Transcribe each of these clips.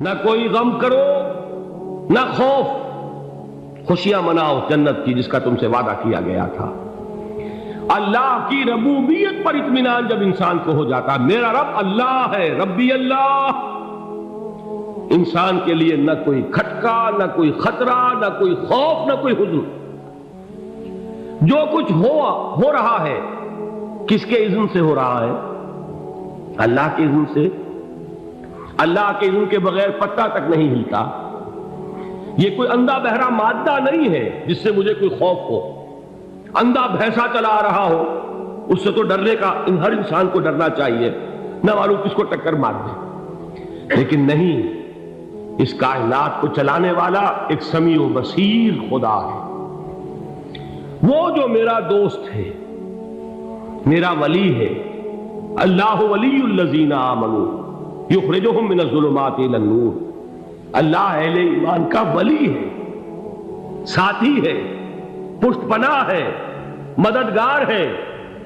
نہ کوئی غم کرو نہ خوف، خوشیاں مناؤ جنت کی جس کا تم سے وعدہ کیا گیا تھا۔ اللہ کی ربوبیت پر اطمینان جب انسان کو ہو جاتا، میرا رب اللہ ہے، ربی اللہ، انسان کے لیے نہ کوئی کھٹکا، نہ کوئی خطرہ، نہ کوئی خوف، نہ کوئی حزن۔ جو کچھ ہو رہا ہے کس کے اذن سے ہو رہا ہے؟ اللہ کے اذن سے۔ اللہ کے اذن کے بغیر پتا تک نہیں ہلتا۔ یہ کوئی اندھا بہرا مادہ نہیں ہے جس سے مجھے کوئی خوف ہو۔ اندھا بھینسا چلا آ رہا ہو اس سے تو ڈرنے کا ہر انسان کو ڈرنا چاہیے، نہ معلوم کس کو ٹکر مار دے۔ لیکن نہیں، اس کائنات کو چلانے والا ایک سمیع و بصیر خدا ہے، وہ جو میرا دوست ہے، میرا ولی ہے۔ اللہ ولی الذین آمنوا یخرجہم من الظلمات الی النور۔ اللہ اہل ایمان کا ولی ہے، ساتھی ہے، پشت پناہ ہے، مددگار ہے،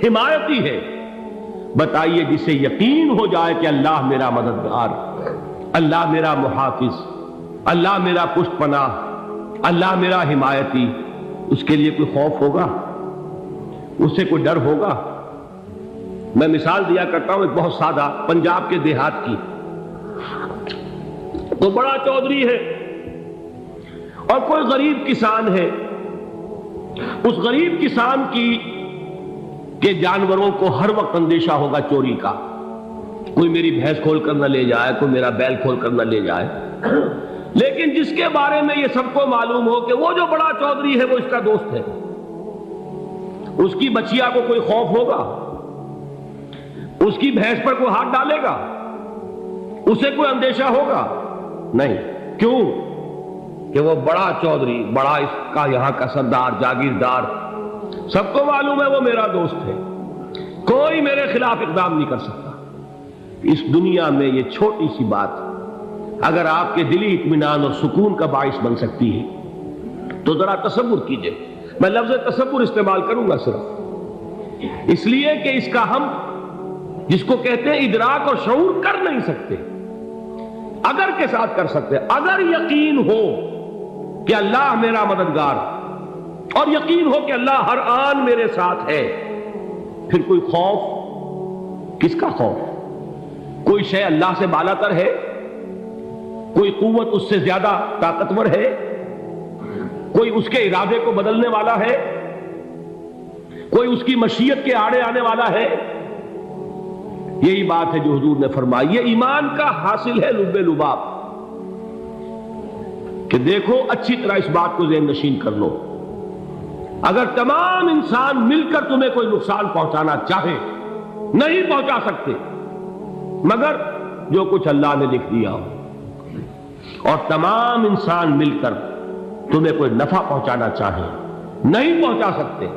حمایتی ہے۔ بتائیے جسے یقین ہو جائے کہ اللہ میرا مددگار، اللہ میرا محافظ، اللہ میرا پشت پناہ، اللہ میرا حمایتی، اس کے لیے کوئی خوف ہوگا؟ اس سے کوئی ڈر ہوگا؟ میں مثال دیا کرتا ہوں ایک بہت سادہ، پنجاب کے دیہات کی۔ تو بڑا چودھری ہے اور کوئی غریب کسان ہے۔ اس غریب کسان کے جانوروں کو ہر وقت اندیشہ ہوگا چوری کا، کوئی میری بھینس کھول کر نہ لے جائے، کوئی میرا بیل کھول کر نہ لے جائے۔ لیکن جس کے بارے میں یہ سب کو معلوم ہو کہ وہ جو بڑا چودھری ہے وہ اس کا دوست ہے، اس کی بچیا کو کوئی خوف ہوگا؟ اس کی بھینس پر کوئی ہاتھ ڈالے گا؟ اسے کوئی اندیشہ ہوگا؟ نہیں۔ کیوں؟ کہ وہ بڑا چودھری، بڑا اس کا یہاں کا سردار، جاگیردار، سب کو معلوم ہے وہ میرا دوست ہے، کوئی میرے خلاف اقدام نہیں کر سکتا۔ اس دنیا میں یہ چھوٹی سی بات اگر آپ کے دلی اطمینان اور سکون کا باعث بن سکتی ہے تو ذرا تصور کیجئے۔ میں لفظ تصور استعمال کروں گا صرف اس لیے کہ اس کا ہم جس کو کہتے ہیں ادراک اور شعور کر نہیں سکتے، اگر کے ساتھ کر سکتے۔ اگر یقین ہو کہ اللہ میرا مددگار اور یقین ہو کہ اللہ ہر آن میرے ساتھ ہے، پھر کوئی خوف؟ کس کا خوف؟ کوئی شے اللہ سے بالا تر ہے؟ کوئی قوت اس سے زیادہ طاقتور ہے؟ کوئی اس کے ارادے کو بدلنے والا ہے؟ کوئی اس کی مشیت کے آڑے آنے والا ہے؟ یہی بات ہے جو حضور نے فرمائی، یہ ایمان کا حاصل ہے لب لباب، کہ دیکھو اچھی طرح اس بات کو ذہن نشین کر لو، اگر تمام انسان مل کر تمہیں کوئی نقصان پہنچانا چاہے نہیں پہنچا سکتے، مگر جو کچھ اللہ نے لکھ دیا ہو، اور تمام انسان مل کر تمہیں کوئی نفع پہنچانا چاہے نہیں پہنچا سکتے،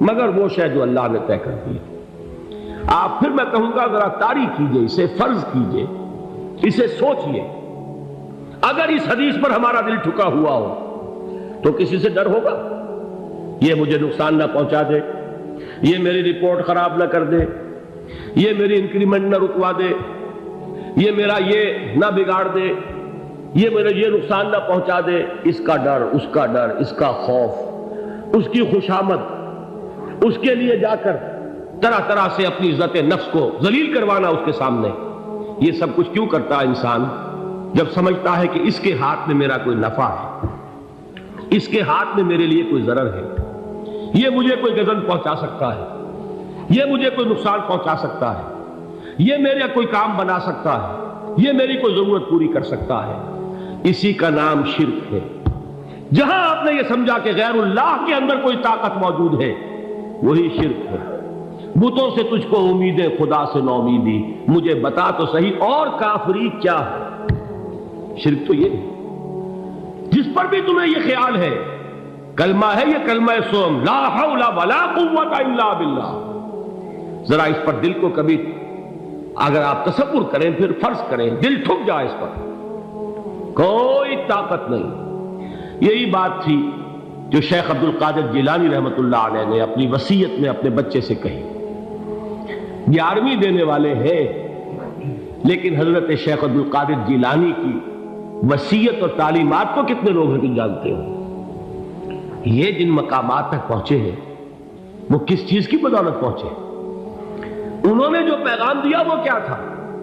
مگر وہ شے جو اللہ نے طے کر دی۔ آپ پھر میں کہوں گا ذرا طاری کیجئے، اسے فرض کیجئے، اسے سوچئے، اگر اس حدیث پر ہمارا دل ٹھکا ہوا ہو تو کسی سے ڈر ہوگا؟ یہ مجھے نقصان نہ پہنچا دے، یہ میری رپورٹ خراب نہ کر دے، یہ میری انکریمنٹ نہ رکوا دے، یہ میرا یہ نہ بگاڑ دے، یہ میرا یہ نقصان نہ پہنچا دے۔ اس کا ڈر، اس کا ڈر، اس کا خوف، اس کی خوشامد، اس کے لیے جا کر طرح طرح سے اپنی عزت نفس کو ذلیل کروانا اس کے سامنے، یہ سب کچھ کیوں کرتا ہے انسان؟ جب سمجھتا ہے کہ اس کے ہاتھ میں میرا کوئی نفع ہے، اس کے ہاتھ میں میرے لیے کوئی ضرر ہے، یہ مجھے کوئی غضب پہنچا سکتا ہے، یہ مجھے کوئی نقصان پہنچا سکتا ہے، یہ میرا کوئی کام بنا سکتا ہے، یہ میری کوئی ضرورت پوری کر سکتا ہے، اسی کا نام شرک ہے۔ جہاں آپ نے یہ سمجھا کہ غیر اللہ کے اندر کوئی طاقت موجود ہے، وہی شرک ہے۔ بتوں سے تجھ کو امید ہے، خدا سے نومیدی، مجھے بتا تو صحیح اور کافری کیا ہے؟ شرک تو یہ ہے جس پر بھی تمہیں یہ خیال ہے، کلمہ ہے یہ کلمہ سوم، لا حول ولا قوت الا باللہ، ذرا اس پر دل کو کبھی اگر آپ تصور کریں، پھر فرض کریں، دل ٹھک جائے اس پر، کوئی طاقت نہیں۔ یہی بات تھی جو شیخ عبد القادر جیلانی رحمۃ اللہ علیہ نے اپنی وصیت میں اپنے بچے سے کہی۔ 11ویں دینے والے ہیں لیکن حضرت شیخ عبد القادر جیلانی کی وصیت اور تعلیمات کو کتنے لوگ ہیں تم جانتے ہو؟ یہ جن مقامات تک پہنچے ہیں وہ کس چیز کی بدولت پہنچے؟ انہوں نے جو پیغام دیا وہ کیا تھا؟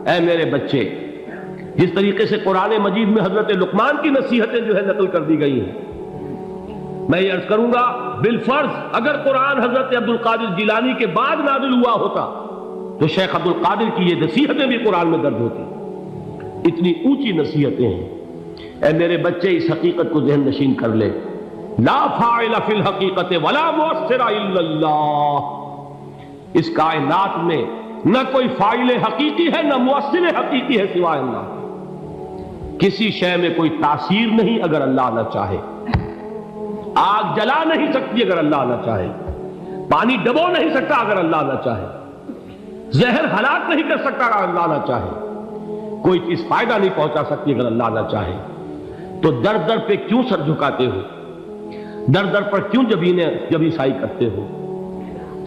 اے میرے بچے، جس طریقے سے قرآن مجید میں حضرت لقمان کی نصیحتیں جو ہے نقل کر دی گئی ہیں، میں یہ عرض کروں گا بالفرض اگر قرآن حضرت عبد القادر جیلانی کے بعد نازل ہوا ہوتا تو شیخ عبد القادر کی یہ نصیحتیں بھی قرآن میں درج ہوتی۔ اتنی اونچی نصیحتیں ہیں۔ اے میرے بچے، اس حقیقت کو ذہن نشین کر لے، لا فاعل فی الحقیقت ولا مؤثر الا اللہ۔ اس کائنات میں نہ کوئی فاعل حقیقی ہے نہ مؤثر حقیقی ہے سوائے اللہ۔ کسی شے میں کوئی تاثیر نہیں اگر اللہ نہ چاہے۔ آگ جلا نہیں سکتی اگر اللہ نہ چاہے، پانی ڈبو نہیں سکتا اگر اللہ نہ چاہے، زہر ہلاک نہیں کر سکتا اگر اللہ نہ چاہے، کوئی چیز فائدہ نہیں پہنچا سکتی اگر اللہ نہ چاہے۔ تو در در پہ کیوں سر جھکاتے ہو؟ در در پر کیوں جبیں سائی کرتے ہو؟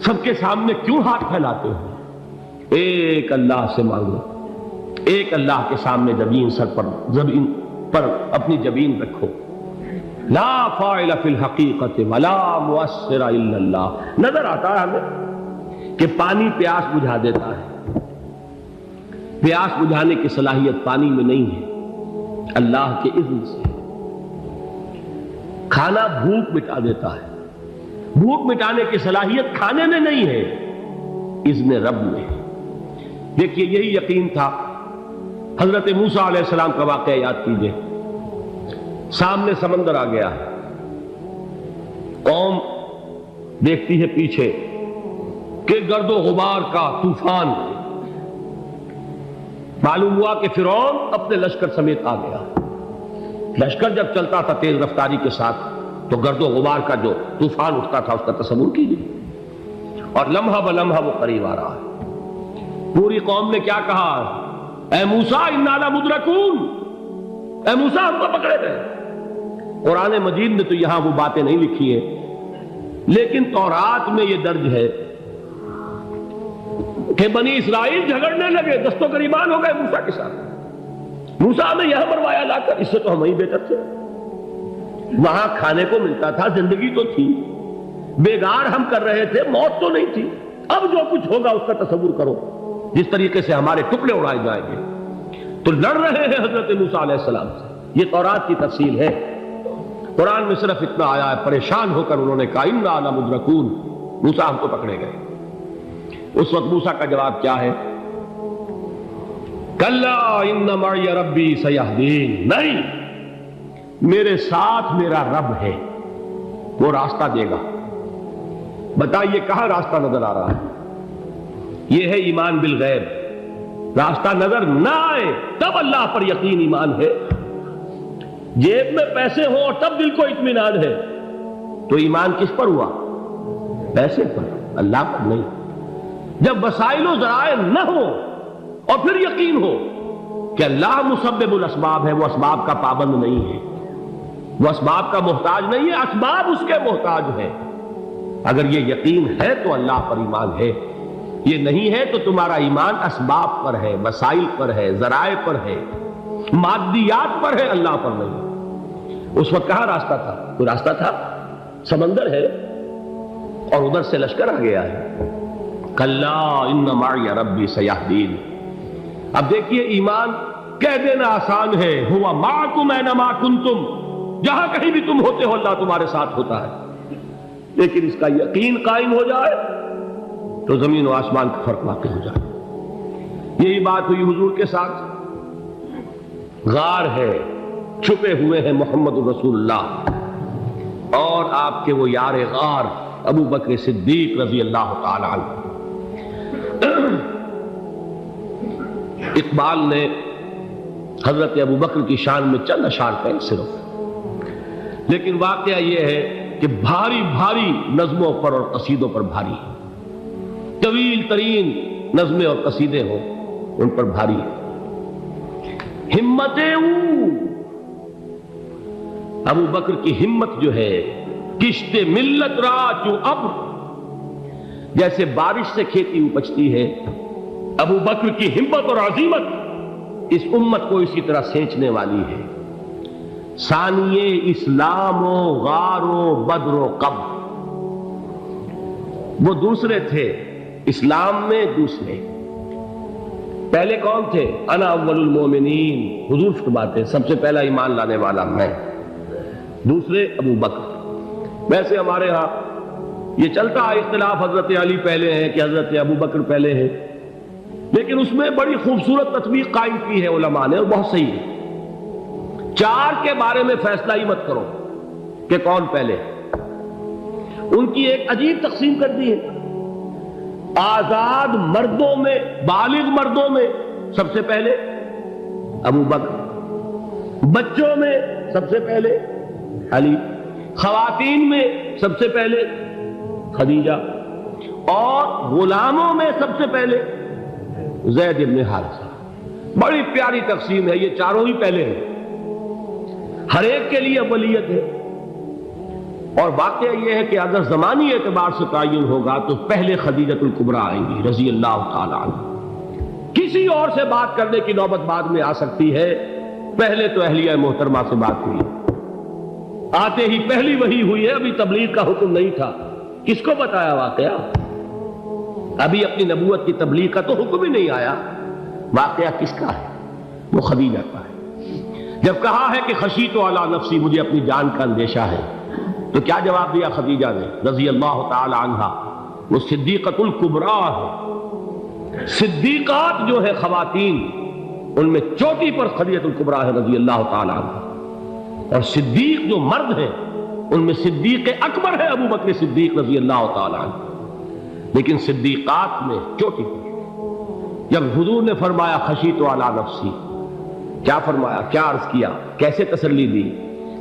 سب کے سامنے کیوں ہاتھ پھیلاتے ہو؟ ایک اللہ سے مانگو، ایک اللہ کے سامنے زمین پر اپنی جبین رکھو۔ لا فاعل فی الحقیقت ولا مؤثر الا اللہ۔ نظر آتا ہے ہمیں کہ پانی پیاس بجھا دیتا ہے، پیاس بجھانے کی صلاحیت پانی میں نہیں ہے، اللہ کے اذن سے۔ کھانا بھوک مٹا دیتا ہے، بھوک مٹانے کی صلاحیت کھانے میں نہیں ہے، اذن رب میں۔ دیکھیے یہی یقین تھا حضرت موسیٰ علیہ السلام کا واقعہ یاد کیجئے۔ سامنے سمندر آ گیا ہے، قوم دیکھتی ہے پیچھے کہ گرد و غبار کا طوفان، معلوم ہوا کہ فرعون اپنے لشکر سمیت آ گیا۔ لشکر جب چلتا تھا تیز رفتاری کے ساتھ تو گرد و غبار کا جو طوفان اٹھتا تھا اس کا تصور کیجیے، اور لمحہ بلمحہ وہ قریب آ رہا ہے۔ پوری قوم نے کیا کہا؟ اے موسیٰ انا لمدرکون، اے موسیٰ ہم کو پکڑے گئے۔ قرآن مجید میں تو یہاں وہ باتیں نہیں لکھی ہیں، لیکن تورات میں یہ درج ہے کہ بنی اسرائیل جھگڑنے لگے، دست و گریبان ہو گئے موسیٰ کے ساتھ۔ موسیٰ نے یہاں مروایا لا کر، اس سے تو ہم ہی بہتر تھے، وہاں کھانے کو ملتا تھا، زندگی تو تھی، بیگار ہم کر رہے تھے، موت تو نہیں تھی۔ اب جو کچھ ہوگا اس کا تصور کرو، جس طریقے سے ہمارے ٹکڑے اڑائے جائیں گے۔ تو لڑ رہے ہیں حضرت موسیٰ علیہ السلام سے، یہ تورات کی تفصیل ہے۔ قرآن میں صرف اتنا آیا ہے، پریشان ہو کر انہوں نے کہا انا لمدرکون، موسیٰ ہم کو پکڑے گئے۔ اس وقت موسیٰ کا جواب کیا ہے؟ کلا ان معی ربی سیہدین، نہیں، میرے ساتھ میرا رب ہے، وہ راستہ دے گا۔ بتائیے کہاں راستہ نظر آ رہا ہے؟ یہ ہے ایمان بالغیب۔ راستہ نظر نہ آئے تب اللہ پر یقین ایمان ہے۔ جیب میں پیسے ہوں اور تب دل کو اطمینان ہے تو ایمان کس پر ہوا؟ پیسے پر، اللہ پر نہیں۔ جب وسائل و ذرائع نہ ہو اور پھر یقین ہو کہ اللہ مسبب الاسباب ہے، وہ اسباب کا پابند نہیں ہے، وہ اسباب کا محتاج نہیں ہے، اسباب اس کے محتاج ہے۔ اگر یہ یقین ہے تو اللہ پر ایمان ہے، یہ نہیں ہے تو تمہارا ایمان اسباب پر ہے، وسائل پر ہے، ذرائع پر ہے، مادیات پر ہے، اللہ پر نہیں۔ اس وقت کہاں راستہ تھا؟ کوئی راستہ تھا؟ سمندر ہے اور ادھر سے لشکر آ گیا ہے۔ کلا ان معی ربی سیہدین۔ اب دیکھیے ایمان کہہ دینا آسان ہے، ہوا معکم اینما کنتم، جہاں کہیں بھی تم ہوتے ہو اللہ تمہارے ساتھ ہوتا ہے، لیکن اس کا یقین قائم ہو جائے تو زمین و آسمان کا فرق واقع ہو جائے۔ یہی بات ہوئی حضور کے ساتھ۔ غار ہے، چھپے ہوئے ہیں محمد رسول اللہ اور آپ کے وہ یار غار ابو بکر صدیق رضی اللہ تعالی عنہ۔ اقبال نے حضرت ابو بکر کی شان میں چند اشعار کہے صرف، لیکن واقعہ یہ ہے کہ بھاری بھاری نظموں پر اور قصیدوں پر بھاری ہے، طویل ترین نظمیں اور قصیدے ہوں ان پر بھاری ہے۔ ہمتیں ابو بکر کی ہمت جو ہے، کشت ملت را چو ابر، جیسے بارش سے کھیتی اپجتی ہے، ابو بکر کی ہمت اور عزیمت اس امت کو اسی طرح سینچنے والی ہے۔ ثانیے اسلام و غار و بدر و قبر، وہ دوسرے تھے اسلام میں، دوسرے پہلے کون تھے؟ انا اول المومنین، حضور فرماتے سب سے پہلا ایمان لانے والا میں، دوسرے ابو بکر۔ ویسے ہمارے ہاں یہ چلتا ہے اختلاف، حضرت علی پہلے ہیں کہ حضرت ابو بکر پہلے ہیں، لیکن اس میں بڑی خوبصورت تطبیق قائم کی ہے علماء نے، اور بہت صحیح ہے۔ چار کے بارے میں فیصلہ ہی مت کرو کہ کون پہلے، ان کی ایک عجیب تقسیم کر دی ہے۔ آزاد مردوں میں، بالغ مردوں میں سب سے پہلے ابو بکر، بچوں میں سب سے پہلے علی، خواتین میں سب سے پہلے خدیجہ، اور غلاموں میں سب سے پہلے زید بن حارثہ۔ بڑی پیاری تقسیم ہے، یہ چاروں ہی پہلے ہیں، ہر ایک کے لیے اولیت ہے۔ اور واقعہ یہ ہے کہ اگر زمانی اعتبار سے تعین ہوگا تو پہلے خدیجۃ الکبریٰ آئیں گی رضی اللہ تعالی عنہ، کسی اور سے بات کرنے کی نوبت بعد میں آ سکتی ہے، پہلے تو اہلیہ محترمہ سے بات ہوئی، آتے ہی پہلی وحی ہوئی ہے، ابھی تبلیغ کا حکم نہیں تھا۔ کس کو بتایا واقعہ؟ ابھی اپنی نبوت کی تبلیغ کا تو حکم ہی نہیں آیا، واقعہ کس کا ہے؟ وہ خدیجہ کا ہے۔ جب کہا ہے کہ خشیت علی نفسی، مجھے اپنی جان کا اندیشہ ہے، تو کیا جواب دیا خدیجہ نے رضی اللہ تعالی عنہا؟ وہ صدیقۃ الکبریٰ ہے، صدیقات جو ہے خواتین، ان میں چوٹی پر خدیجۃ الکبریٰ ہے رضی اللہ تعالی عنہا، اور صدیق جو مرد ہیں ان میں صدیق اکبر ہے ابو بکر صدیق رضی اللہ تعالی عنہ، لیکن صدیقات میں چوٹی پر۔ جب حضور نے فرمایا خشیت علی نفسی، کیا فرمایا، کیا عرض کیا، کیسے تسلی دی؟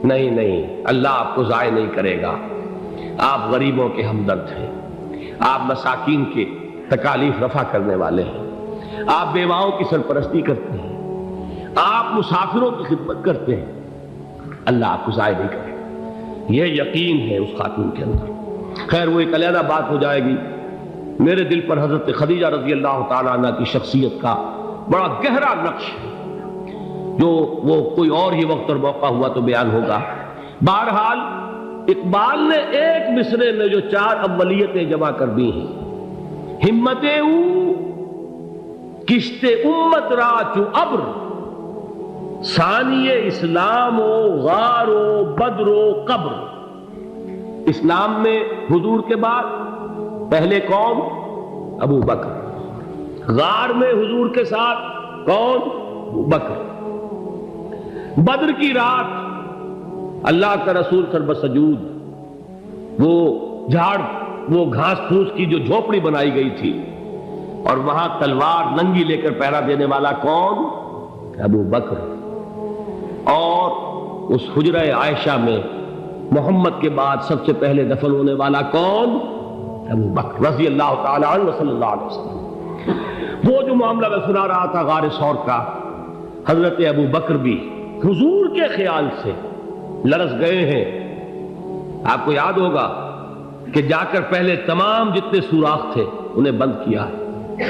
نہیں نہیں، اللہ آپ کو ضائع نہیں کرے گا، آپ غریبوں کے ہمدرد ہیں، آپ مساکین کے تکالیف رفع کرنے والے ہیں، آپ بیواؤں کی سرپرستی کرتے ہیں، آپ مسافروں کی خدمت کرتے ہیں، اللہ آپ کو ضائع نہیں کرے گا۔ یہ یقین ہے اس خاتون کے اندر۔ خیر وہ ایک علیحدہ بات ہو جائے گی۔ میرے دل پر حضرت خدیجہ رضی اللہ تعالیٰ عنہ کی شخصیت کا بڑا گہرا نقش ہے، جو وہ کوئی اور ہی وقت اور موقع ہوا تو بیان ہوگا۔ بہرحال اقبال نے ایک مصرے میں جو چار اولیتیں جمع کر دی ہیں، ہمت او کشت امت را چو ابر، ثانی اسلام و غار و بدر و قبر۔ اسلام میں حضور کے بعد پہلے کون؟ ابو بکر۔ غار میں حضور کے ساتھ کون؟ ابو بکر۔ بدر کی رات اللہ کا رسول سر بسجود، وہ جھاڑ، وہ گھاس پھوس کی جو جھوپڑی بنائی گئی تھی، اور وہاں تلوار ننگی لے کر پہرا دینے والا کون؟ ابو بکر۔ اور اس حجرہ عائشہ میں محمد کے بعد سب سے پہلے دفن ہونے والا کون؟ ابو بکر رضی اللہ تعالی عنہ صلی اللہ علیہ وسلم۔ وہ جو معاملہ میں سنا رہا تھا غار ثور کا، حضرت ابو بکر بھی حضور کے خیال سے لرز گئے ہیں۔ آپ کو یاد ہوگا کہ جا کر پہلے تمام جتنے سوراخ تھے انہیں بند کیا ہے،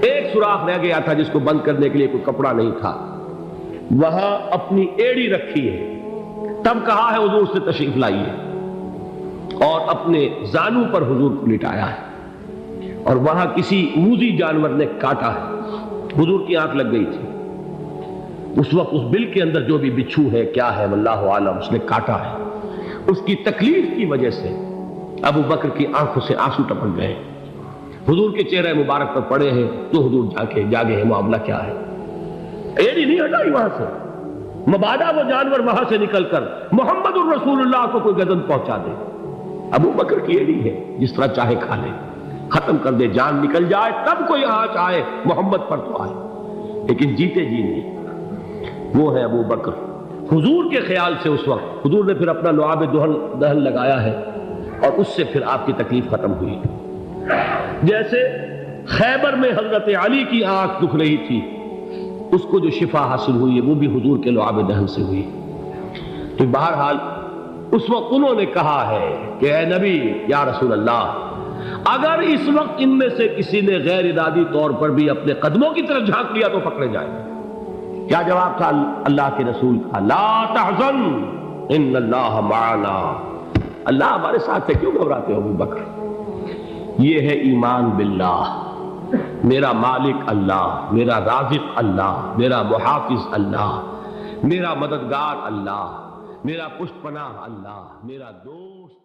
ایک سوراخ رہ گیا تھا جس کو بند کرنے کے لیے کوئی کپڑا نہیں تھا، وہاں اپنی ایڑی رکھی ہے، تب کہا ہے حضور سے تشریف لائیے، اور اپنے زانو پر حضور کو لٹایا ہے، اور وہاں کسی موذی جانور نے کاٹا ہے، حضور کی آنکھ لگ گئی تھی، اس وقت اس بل کے اندر جو بھی بچھو ہے کیا ہے واللہ عالم، اس نے کاٹا ہے، اس کی تکلیف کی وجہ سے ابو بکر کی آنکھوں سے آنسو ٹپک گئے، حضور کے چہرے مبارک پر پڑے ہیں، تو حضور جاگے ہیں، معاملہ کیا ہے؟ ایڑی نہیں ہٹائی وہاں سے، مبادا وہ جانور وہاں سے نکل کر محمد الرسول اللہ کو کوئی گزن پہنچا دے، ابو بکر کی ایڑی ہے، جس طرح چاہے کھا لے، ختم کر دے، جان نکل جائے تب کوئی آنچ آئے، محمد پر تو آئے، لیکن جیتے جی نہیں۔ وہ ہے ابو بکر۔ حضور کے خیال سے اس وقت حضور نے پھر اپنا لعاب دہن لگایا ہے، اور اس سے پھر آپ کی تکلیف ختم ہوئی۔ جیسے خیبر میں حضرت علی کی آنکھ دکھ رہی تھی، اس کو جو شفا حاصل ہوئی ہے وہ بھی حضور کے لعاب دہن سے ہوئی۔ تو بہرحال اس وقت انہوں نے کہا ہے کہ اے نبی یا رسول اللہ، اگر اس وقت ان میں سے کسی نے غیر ارادی طور پر بھی اپنے قدموں کی طرف جھانک لیا تو پکڑے جائیں، کیا جواب تھا اللہ کے رسول کا؟ لا تحزن ان اللہ معنا، اللہ ہمارے ساتھ ہے، کیوں گھبراتے ہو ابو بکر؟ یہ ہے ایمان باللہ، میرا مالک اللہ، میرا رازق اللہ، میرا محافظ اللہ، میرا مددگار اللہ، میرا پشت پناہ اللہ، میرا دوست